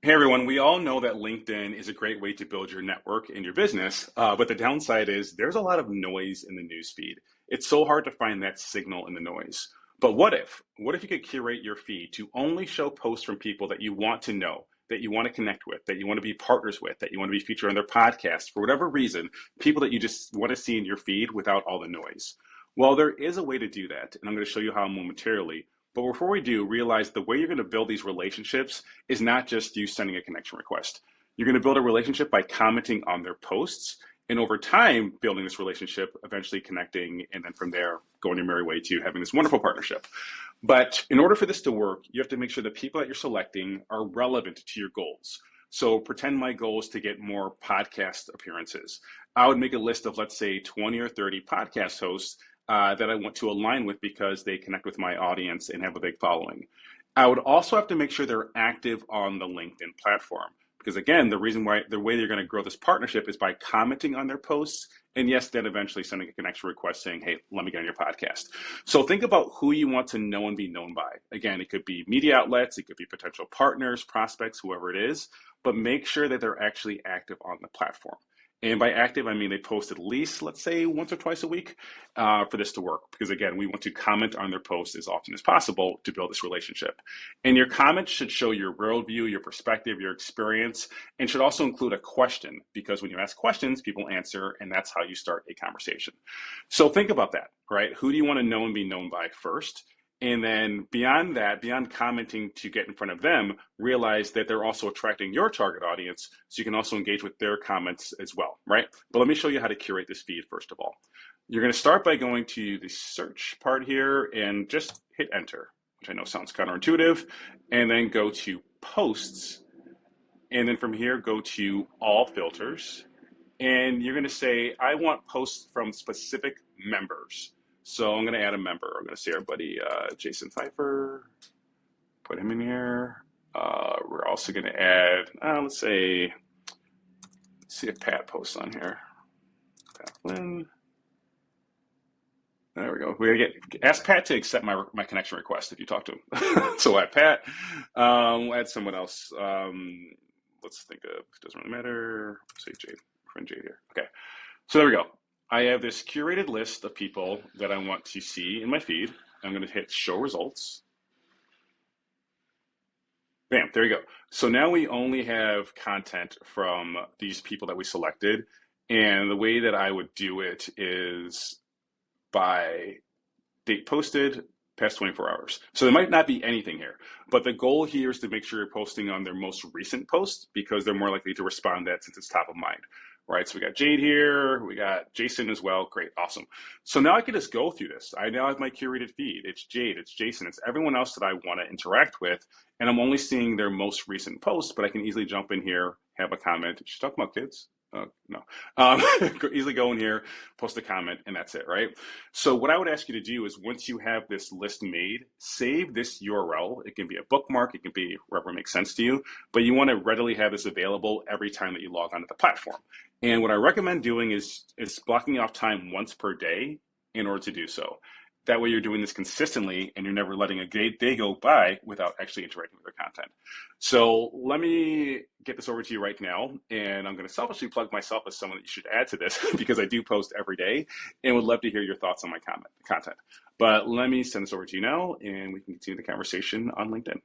Hey everyone, we all know that LinkedIn is a great way to build your network and your business, but the downside is there's a lot of noise in the newsfeed. It's so hard to find that signal in the noise. But what if? What if you could curate your feed to only show posts from people that you want to know, that you want to connect with, that you want to be partners with, that you want to be featured on their podcast, for whatever reason, people that you just want to see in your feed without all the noise? Well, there is a way to do that, and I'm going to show you how momentarily. But before we do, realize the way you're going to build these relationships is not just you sending a connection request. You're going to build a relationship by commenting on their posts, and over time, building this relationship, eventually connecting, and then from there, going your merry way to having this wonderful partnership. But in order for this to work, you have to make sure the people that you're selecting are relevant to your goals. So pretend my goal is to get more podcast appearances. I would make a list of, let's say, 20 or 30 podcast hosts that I want to align with because they connect with my audience and have a big following. I would also have to make sure they're active on the LinkedIn platform because, again, the way you're going to grow this partnership is by commenting on their posts and, yes, then eventually sending a connection request saying, hey, let me get on your podcast. So think about who you want to know and be known by. Again, it could be media outlets, it could be potential partners, prospects, whoever it is, but make sure that they're actually active on the platform. And by active, I mean they post at least, let's say, once or twice a week for this to work. Because again, we want to comment on their posts as often as possible to build this relationship. And your comments should show your worldview, your perspective, your experience, and should also include a question. Because when you ask questions, people answer, and that's how you start a conversation. So think about that, right? Who do you want to know and be known by first? And then beyond that, beyond commenting to get in front of them, realize that they're also attracting your target audience. So you can also engage with their comments as well, right? But let me show you how to curate this feed first of all. You're going to start by going to the search part here and just hit enter, which I know sounds counterintuitive, and then go to posts. And then from here, go to all filters. And you're going to say, I want posts from specific members. So I'm going to add a member. I'm going to say our buddy Jason Pfeiffer, put him in here. We're also going to add, let's see if Pat posts on here. Pat Flynn. There we go. Ask Pat to accept my connection request if you talk to him. So add Pat. We'll add someone else. Let's think of, it doesn't really matter. Say Jade, friend Jade here. Okay. So there we go. I have this curated list of people that I want to see in my feed. I'm going to hit show results. Bam, there you go. So now we only have content from these people that we selected. And the way that I would do it is by date posted, past 24 hours. So there might not be anything here, but the goal here is to make sure you're posting on their most recent post because they're more likely to respond to that since it's top of mind. Right, so we got Jade here, we got Jason as well. Great, awesome. So now I can just go through this. I now have my curated feed. It's Jade, it's Jason, it's everyone else that I want to interact with, and I'm only seeing their most recent posts, but I can easily jump in here, have a comment. She's talking about kids. No. Easily go in here, post a comment, and that's it, right? So what I would ask you to do is once you have this list made, save this URL. It can be a bookmark, it can be wherever makes sense to you, but you want to readily have this available every time that you log onto the platform. And what I recommend doing is blocking off time once per day in order to do so. That way you're doing this consistently and you're never letting a day go by without actually interacting with their content. So let me get this over to you right now. And I'm going to selfishly plug myself as someone that you should add to this because I do post every day and would love to hear your thoughts on my content. But let me send this over to you now and we can continue the conversation on LinkedIn.